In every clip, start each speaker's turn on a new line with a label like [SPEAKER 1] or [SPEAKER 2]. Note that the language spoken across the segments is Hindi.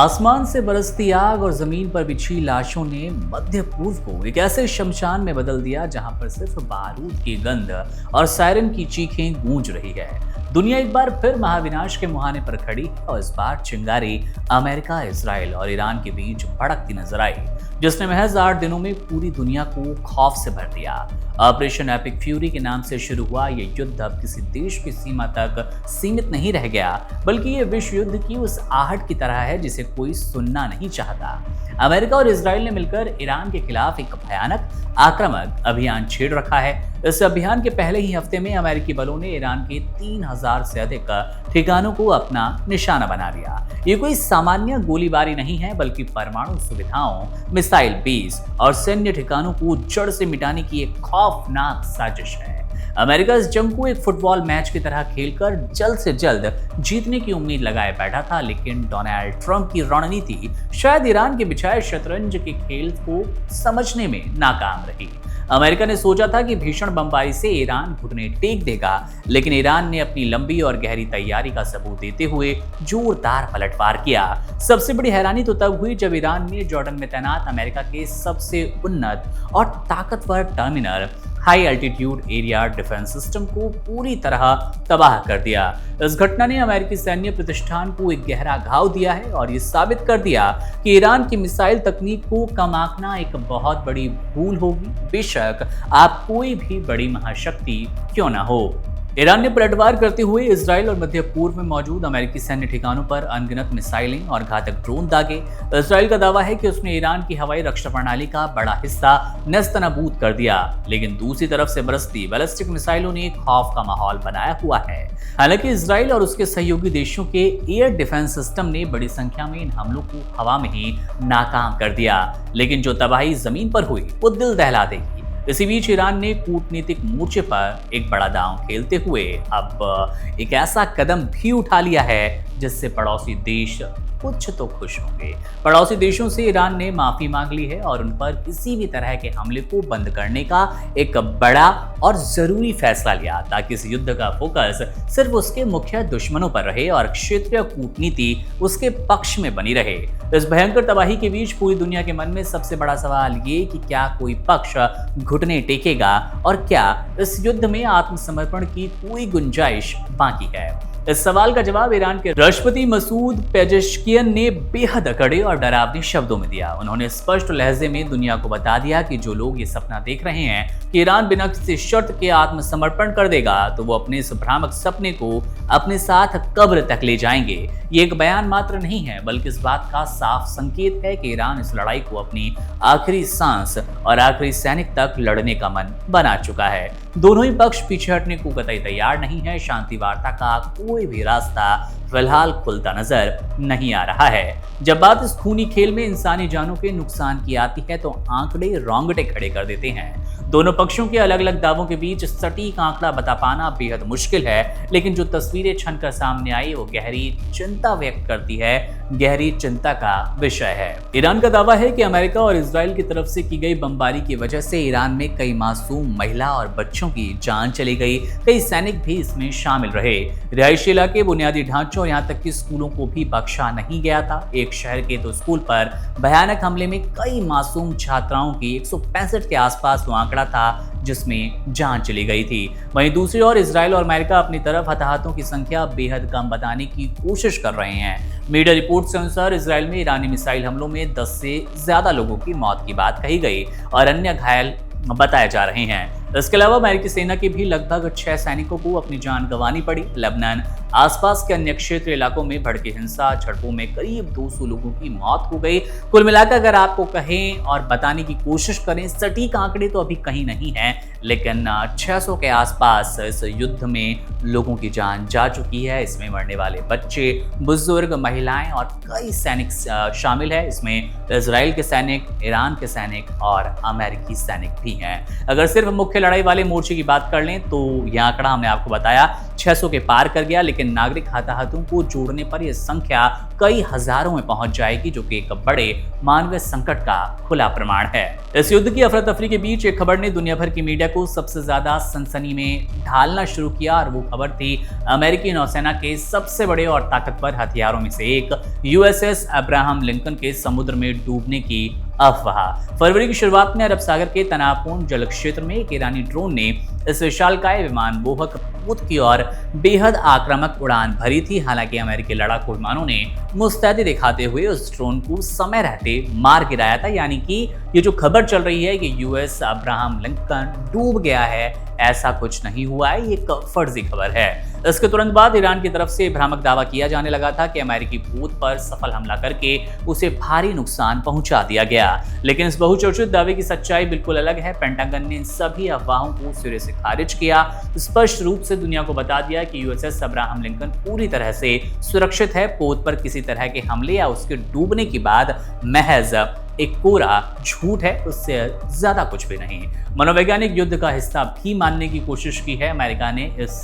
[SPEAKER 1] आसमान से बरसती आग और जमीन पर बिछी लाशों ने मध्य पूर्व को एक ऐसे शमशान में बदल दिया जहां पर सिर्फ बारूद की गंध और सायरन की चीखें गूंज रही है। दुनिया एक बार फिर महाविनाश के मुहाने पर खड़ी है और इस बार चिंगारी अमेरिका, इजराइल और ईरान के बीच भड़कती नजर आई, जिसने महज 8 दिनों में पूरी दुनिया को खौफ से भर दिया। ऑपरेशन एपिक फ्यूरी के नाम से शुरू हुआ ये युद्ध अब किसी देश की सीमा तक सीमित नहीं रह गया, बल्कि ये विश्व युद्ध की उस आहट की तरह है जिसे कोई सुनना नहीं चाहता। अमेरिका और इजराइल ने मिलकर ईरान के खिलाफ एक भयानक आक्रामक अभियान छेड़ रखा है। इस अभियान के पहले ही हफ्ते में अमेरिकी बलों ने ईरान के 3000 से अधिक ठिकानों को अपना निशाना बना लिया। ये कोई सामान्य गोलीबारी नहीं है, बल्कि परमाणु सुविधाओं, मिसाइल बेस और सैन्य ठिकानों को जड़ से मिटाने की एक खौफनाक साजिश है। अमेरिका इस जंग को एक फुटबॉल मैच की तरह खेलकर जल्द से जल्द जीतने की उम्मीद लगाए बैठा था, लेकिन डोनाल्ड ट्रंप की रणनीति शायद ईरान के बिछाए शतरंज के खेल को समझने में नाकाम रही। अमेरिका ने सोचा था कि भीषण बमबारी से ईरान घुटने टेक देगा, लेकिन ईरान ने अपनी लंबी और गहरी तैयारी का सबूत देते हुए जोरदार पलटवार किया। सबसे बड़ी हैरानी तो तब हुई जब ईरान ने जॉर्डन में तैनात अमेरिका के सबसे उन्नत और ताकतवर terminal high altitude area defence system को पूरी तरह तबाह कर दिया। इस घटना ने अमेरिकी सैन्य प्रतिष्ठान को एक गहरा घाव दिया है और ये साबित कर दिया कि ईरान की मिसाइल तकनीक को कम आंकना एक बहुत बड़ी भूल होगी, बेशक आप कोई भी बड़ी महाशक्ति क्यों ना हो। ईरान ने पलटवार करते हुए इजराइल और मध्य पूर्व में मौजूद अमेरिकी सैन्य ठिकानों पर अनगिनत मिसाइलें और घातक ड्रोन दागे। इजराइल का दावा है कि उसने ईरान की हवाई रक्षा प्रणाली का बड़ा हिस्सा नेस्तनाबूद कर दिया, लेकिन दूसरी तरफ से बरसती बैलिस्टिक मिसाइलों ने खौफ का माहौल बनाया हुआ है। हालांकि इजराइल और उसके सहयोगी देशों के एयर डिफेंस सिस्टम ने बड़ी संख्या में इन हमलों को हवा में ही नाकाम कर दिया, लेकिन जो तबाही जमीन पर हुई वो दिल दहला देगी। इसी बीच ईरान ने कूटनीतिक मोर्चे पर एक बड़ा दांव खेलते हुए अब एक ऐसा कदम भी उठा लिया है जिससे पड़ोसी देश कुछ तो खुश होंगे। पड़ोसी देशों से ईरान ने माफी मांग ली है और उन पर किसी भी तरह के हमले को बंद करने का एक बड़ा और जरूरी फैसला लिया, ताकि इस युद्ध का फोकस सिर्फ उसके मुख्य दुश्मनों पर रहे और क्षेत्रीय कूटनीति उसके पक्ष में बनी रहे। इस भयंकर तबाही के बीच पूरी दुनिया के मन में सबसे बड़ा सवाल ये कि क्या कोई पक्ष घुटने टेकेगा और क्या इस युद्ध में आत्मसमर्पण की कोई गुंजाइश बाकी है। इस सवाल का जवाब ईरान के राष्ट्रपति मसूद पेजेश्कियन ने बेहद कड़े और डरावने शब्दों में दिया। उन्होंने स्पष्ट लहजे में दुनिया को बता दिया कि जो लोग ये सपना देख रहे हैं कि ईरान बिना किसी शर्त के आत्मसमर्पण कर देगा, तो वो अपने इस भ्रामक सपने को अपने साथ कब्र तक ले जाएंगे। ये एक बयान मात्र नहीं है, बल्कि इस बात का साफ संकेत है कि ईरान इस लड़ाई को अपनी आखिरी सांस और आखिरी सैनिक तक लड़ने का मन बना चुका है। दोनों ही पक्ष पीछे हटने को कतई तैयार नहीं है। शांति वार्ता का कोई भी रास्ता फिलहाल खुलता नजर नहीं आ रहा है। जब बात इस खूनी खेल में इंसानी जानों के नुकसान की आती है तो आंकड़े रोंगटे खड़े कर देते हैं। दोनों पक्षों के अलग अलग दावों के बीच सटीक आंकड़ा बता पाना बेहद मुश्किल है, लेकिन जो तस्वीरें छनकर सामने आई वो गहरी चिंता व्यक्त करती है, गहरी चिंता का विषय है। ईरान का दावा है कि अमेरिका और इजराइल की तरफ से की गई बमबारी की वजह से ईरान में कई मासूम महिला और बच्चों की जान चली गई। कई सैनिक भी इसमें शामिल रहे। रिहायशी इलाके, बुनियादी ढांचों और यहाँ तक कि स्कूलों को भी बख्शा नहीं गया था। एक शहर के तो स्कूल पर भयानक हमले में कई मासूम छात्राओं की 165 के आसपास वो आंकड़ा था जिसमें जान चली गई थी। वहीं दूसरी ओर इजराइल और अमेरिका अपनी तरफ हताहतों की संख्या बेहद कम बताने की कोशिश कर रहे हैं। मीडिया रिपोर्ट के अनुसार इजराइल में ईरानी मिसाइल हमलों में 10 से ज्यादा लोगों की मौत की बात कही गई और अन्य घायल बताए जा रहे हैं। इसके अलावा अमेरिकी सेना के भी लगभग 6 सैनिकों को अपनी जान गंवानी पड़ी। लेबनान आसपास के अन्य क्षेत्रीय इलाकों में भड़की हिंसा झड़पों में करीब 200 लोगों की मौत हो गई। कुल मिलाकर अगर आपको कहें और बताने की कोशिश करें, सटीक आंकड़े तो अभी कहीं नहीं है, लेकिन 600 के आसपास इस युद्ध में लोगों की जान जा चुकी है। इसमें मरने वाले बच्चे, बुजुर्ग, महिलाएं और कई सैनिक शामिल है। इसमें इजराइल के सैनिक, ईरान के सैनिक और अमेरिकी सैनिक भी हैं। अगर सिर्फ मुख्य लड़ाई वाले मोर्चे की बात कर लें तो यह आंकड़ा हमने आपको बताया 600 के पार कर गया, लेकिन नागरिक हताहतों को जोड़ने पर यह संख्या कई हजारों में पहुंच जाएगी, जो कि एक बड़े मानवीय संकट का खुला प्रमाण है। इस युद्ध की अफरा तफरी के बीच एक खबर ने दुनिया भर की मीडिया को सबसे ज्यादा सनसनी में ढालना शुरू किया, और वो खबर थी अमेरिकी नौसेना के सबसे बड़े और ताकतवर हथियारों में से एक यूएसएस अब्राहम लिंकन के समुद्र में डूबने की अफवाह। फरवरी की शुरुआत में अरब सागर के तनावपूर्ण जल क्षेत्र में एक ईरानी ड्रोन ने इस विशालकाय विमान बोहक पूत की ओर बेहद आक्रामक उड़ान भरी थी। हालांकि अमेरिकी लड़ाकू विमानों ने मुस्तैदी दिखाते हुए उस ड्रोन को समय रहते मार गिराया था। यानी कि ये जो खबर चल रही है कि यूएस अब्राहम लिंकन डूब गया है, ऐसा कुछ नहीं हुआ है, ये एक फर्जी खबर है। इसके तुरंत बाद ईरान की तरफ से भ्रामक दावा किया जाने लगा था कि अमेरिकी पोत पर सफल हमला करके उसे भारी नुकसान पहुंचा दिया गया। लेकिन इस बहुचर्चित दावे की सच्चाई बिल्कुल अलग है। पेंटागन ने इन सभी अफवाहों को सिरे से खारिज किया, स्पष्ट रूप से दुनिया को बता दिया कि यूएसएस अब्राहम लिंकन पूरी तरह से सुरक्षित है। पोत पर किसी तरह के हमले या उसके डूबने के बाद महज एक कोरा झूठ है, उससे ज्यादा कुछ भी नहीं। मनोवैज्ञानिक युद्ध का हिस्सा भी मानने की कोशिश की है अमेरिका ने इस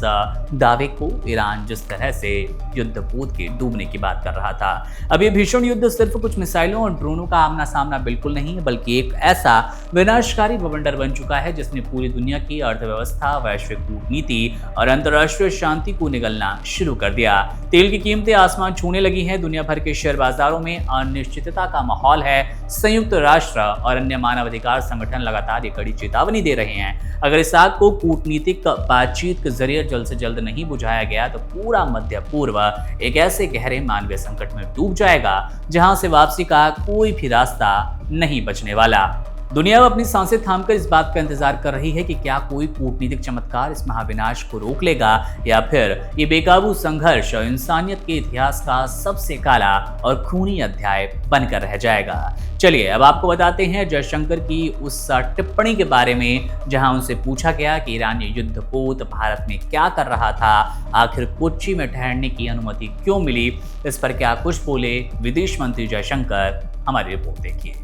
[SPEAKER 1] दावे को। ईरान जिस तरह से युद्धपोत के डूबने की बात कर रहा था, अब ये भीषण युद्ध सिर्फ कुछ मिसाइलों और ड्रोनों का आमना सामना बिल्कुल नहीं है, बल्कि एक ऐसा विनाशकारी बवंडर बन चुका है जिसने पूरी दुनिया की अर्थव्यवस्था, वैश्विक कूटनीति और अंतर्राष्ट्रीय शांति को निगलना शुरू कर दिया। तेल की कीमतें आसमान छूने लगी हैं, दुनिया भर के शेयर बाजारों में अनिश्चितता का माहौल है। संयुक्त राष्ट्र और अन्य मानवाधिकार संगठन लगातार ये कड़ी चेतावनी दे रहे हैं, अगर इस आग को कूटनीतिक बातचीत के जरिए जल्द से जल्द नहीं बुझाया गया तो पूरा मध्य पूर्व एक ऐसे गहरे मानवीय संकट में डूब जाएगा जहां से वापसी का कोई भी रास्ता नहीं बचने वाला। दुनिया अब अपनी सांसें थामकर इस बात का इंतजार कर रही है कि क्या कोई कूटनीतिक चमत्कार इस महाविनाश को रोक लेगा, या फिर ये बेकाबू संघर्ष इंसानियत के इतिहास का सबसे काला और खूनी अध्याय बनकर रह जाएगा। चलिए अब आपको बताते हैं जयशंकर की उस टिप्पणी के बारे में जहां उनसे पूछा गया कि ईरानी युद्धपोत भारत में क्या कर रहा था, आखिर कोच्चि में ठहरने की अनुमति क्यों मिली, इस पर क्या कुछ बोले विदेश मंत्री जयशंकर। हमारी रिपोर्ट देखिए।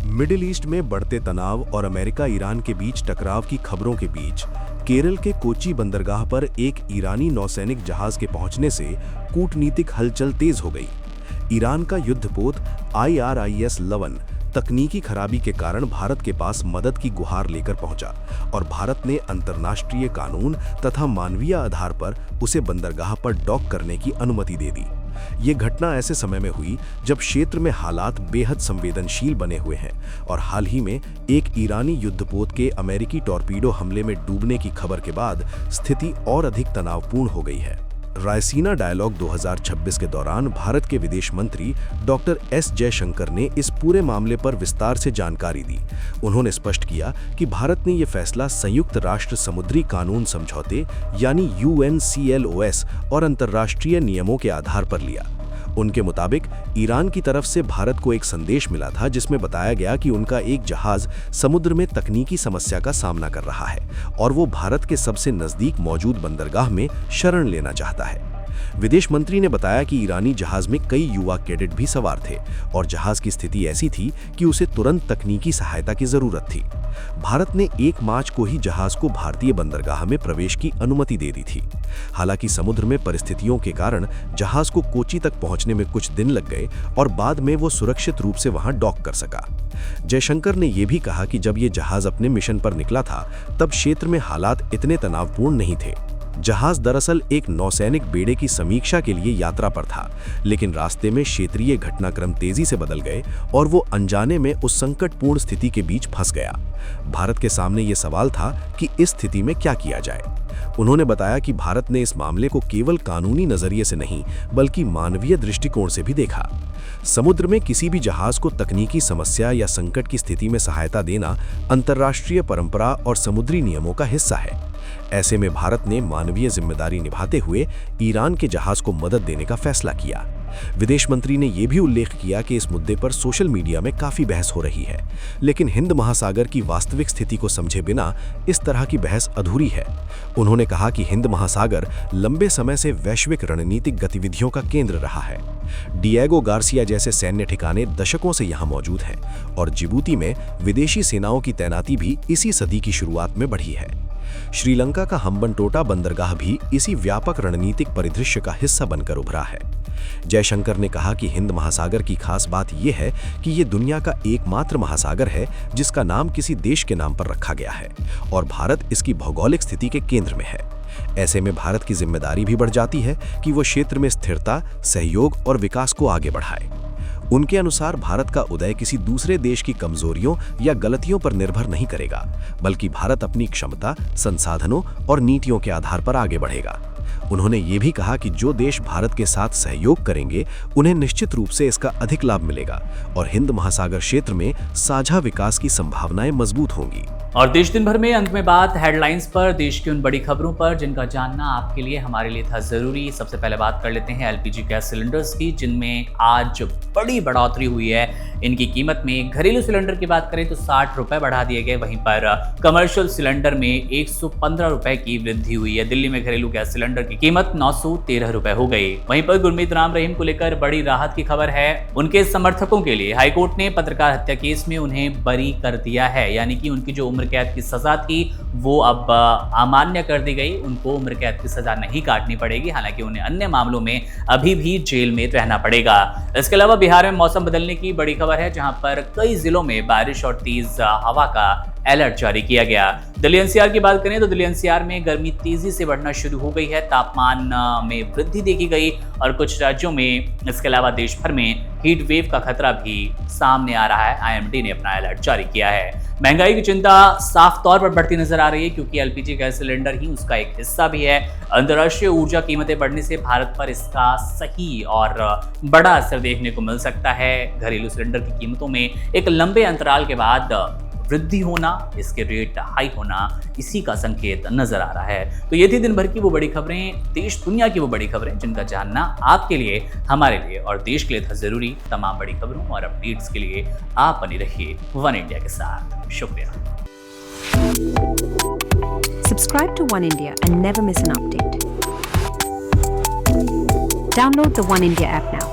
[SPEAKER 2] मिडिल ईस्ट में बढ़ते तनाव और अमेरिका ईरान के बीच टकराव की खबरों के बीच केरल के कोच्चि बंदरगाह पर एक ईरानी नौसैनिक जहाज के पहुंचने से कूटनीतिक हलचल तेज हो गई। ईरान का युद्धपोत IRIS लवन तकनीकी खराबी के कारण भारत के पास मदद की गुहार लेकर पहुंचा और भारत ने अंतर्राष्ट्रीय कानून तथा मानवीय आधार पर उसे बंदरगाह पर डॉक करने की अनुमति दे दी। ये घटना ऐसे समय में हुई जब क्षेत्र में हालात बेहद संवेदनशील बने हुए हैं और हाल ही में एक ईरानी युद्धपोत के अमेरिकी टॉर्पीडो हमले में डूबने की खबर के बाद स्थिति और अधिक तनावपूर्ण हो गई है। रायसीना डायलॉग 2026 के दौरान भारत के विदेश मंत्री डॉक्टर S जयशंकर ने इस पूरे मामले पर विस्तार से जानकारी दी। उन्होंने स्पष्ट किया कि भारत ने यह फैसला संयुक्त राष्ट्र समुद्री कानून समझौते यानी UNCLOS और अंतर्राष्ट्रीय नियमों के आधार पर लिया। उनके मुताबिक ईरान की तरफ से भारत को एक संदेश मिला था जिसमें बताया गया कि उनका एक जहाज समुद्र में तकनीकी समस्या का सामना कर रहा है और वो भारत के सबसे नजदीक मौजूद बंदरगाह में शरण लेना चाहता है। विदेश मंत्री ने बताया कि ईरानी जहाज में कई युवा कैडेट भी सवार थे और जहाज की स्थिति ऐसी थी कि उसे तुरंत तकनीकी सहायता की जरूरत थी। भारत ने 1 मार्च को ही जहाज को भारतीय बंदरगाह में प्रवेश की अनुमति दे दी थी। हालांकि समुद्र में परिस्थितियों के कारण जहाज को कोच्चि तक पहुंचने में कुछ दिन लग गए और बाद में वो सुरक्षित रूप से वहां डॉक कर सका। जयशंकर ने यह भी कहा कि जब ये जहाज अपने मिशन पर निकला था तब क्षेत्र में हालात इतने तनावपूर्ण नहीं थे। जहाज दरअसल एक नौसैनिक बेड़े की समीक्षा के लिए यात्रा पर था, लेकिन रास्ते में क्षेत्रीय घटनाक्रम तेजी से बदल गए और वो अनजाने में उस संकटपूर्ण स्थिति के बीच फंस गया। भारत के सामने ये सवाल था कि इस स्थिति में क्या किया जाए। उन्होंने बताया कि भारत ने इस मामले को केवल कानूनी नजरिए से नहीं बल्कि मानवीय दृष्टिकोण से भी देखा। समुद्र में किसी भी जहाज को तकनीकी समस्या या संकट की स्थिति में सहायता देना अंतर्राष्ट्रीय परंपरा और समुद्री नियमों का हिस्सा है। ऐसे में भारत ने मानवीय जिम्मेदारी निभाते हुए ईरान के जहाज को मदद देने का फैसला किया। विदेश मंत्री ने यह भी उल्लेख किया कि इस मुद्दे पर सोशल मीडिया में काफी बहस हो रही है, लेकिन हिंद महासागर की वास्तविक स्थिति को समझे बिना इस तरह की बहस अधूरी है। उन्होंने कहा कि हिंद महासागर लंबे समय से वैश्विक रणनीतिक गतिविधियों का केंद्र रहा है। डिएगो गार्सिया जैसे सैन्य ठिकाने दशकों से यहाँ मौजूद हैं और जिबूती में विदेशी सेनाओं की तैनाती भी इसी सदी की शुरुआत में बढ़ी है। श्रीलंका का हम्बनटोटा बंदरगाह भी इसी व्यापक रणनीतिक परिदृश्य का हिस्सा बनकर उभरा है। जयशंकर ने कहा कि हिंद महासागर की खास बात यह है कि ये दुनिया का एकमात्र महासागर है जिसका नाम किसी देश के नाम पर रखा गया है और भारत इसकी भौगोलिक स्थिति के केंद्र में है। ऐसे में भारत की जिम्मेदारी भी बढ़ जाती है कि वो क्षेत्र में स्थिरता, सहयोग और विकास को आगे बढ़ाए। उनके अनुसार भारत का उदय किसी दूसरे देश की कमजोरियों या गलतियों पर निर्भर नहीं करेगा, बल्कि भारत अपनी क्षमता, संसाधनों और नीतियों के आधार पर आगे बढ़ेगा। उन्होंने ये भी कहा कि जो देश भारत के साथ सहयोग करेंगे उन्हें निश्चित रूप से इसका अधिक लाभ मिलेगा और हिंद महासागर क्षेत्र में साझा विकास की संभावनाएं मजबूत होंगी।
[SPEAKER 1] और देश दिन भर में अंत में बात हेडलाइंस पर, देश की उन बड़ी खबरों पर जिनका जानना आपके लिए हमारे लिए था जरूरी। सबसे पहले बात कर लेते हैं एलपीजी गैस सिलेंडर्स की, जिनमें आज बड़ी बढ़ोतरी हुई है। इनकी कीमत में घरेलू सिलेंडर की बात करें तो 60 रुपए बढ़ा दिए गए, वहीं पर कमर्शियल सिलेंडर में 115 रुपए की वृद्धि हुई है। दिल्ली में घरेलू गैस सिलेंडर की कीमत 913 रुपए हो गई। वहीं पर गुरमीत राम रहीम को लेकर बड़ी राहत की खबर है। उनके समर्थकों के लिए हाईकोर्ट ने पत्रकार हत्या केस में उन्हें बरी कर दिया है, यानी कि उनकी जो उम्र कैद की सजा थी वो अब अमान्य कर दी गई। उनको उम्र कैद की सजा नहीं काटनी पड़ेगी, हालांकि उन्हें अन्य मामलों में अभी भी जेल में रहना पड़ेगा। इसके अलावा बिहार में मौसम बदलने की बड़ी खबर है, जहां पर कई जिलों में बारिश और तेज हवा का अलर्ट जारी किया गया। दिल्ली एनसीआर की बात करें तो दिल्ली एनसीआर में गर्मी तेजी से बढ़ना शुरू हो गई है, तापमान में वृद्धि देखी गई और कुछ राज्यों में, इसके अलावा देश भर में हीट वेव का खतरा भी सामने आ रहा है। आईएमडी ने अपना अलर्ट जारी किया है। महंगाई की चिंता साफ तौर पर बढ़ती नजर आ रही है, क्योंकि एलपीजी गैस सिलेंडर ही उसका एक हिस्सा भी है। अंतर्राष्ट्रीय ऊर्जा कीमतें बढ़ने से भारत पर इसका सही और बड़ा असर देखने को मिल सकता है। घरेलू सिलेंडर की कीमतों में एक लंबे अंतराल के बाद वृद्धि होना, इसके रेट हाई होना, इसी का संकेत नजर आ रहा है। तो ये थी दिन भर की वो बड़ी खबरें, देश दुनिया की वो बड़ी खबरें जिनका जानना आपके लिए, हमारे लिए और देश के लिए था जरूरी। तमाम बड़ी खबरों और अपडेट्स के लिए आप बने रहिए वन इंडिया के साथ। शुक्रिया।
[SPEAKER 3] Subscribe to One India and never miss an update. Download the One India app now.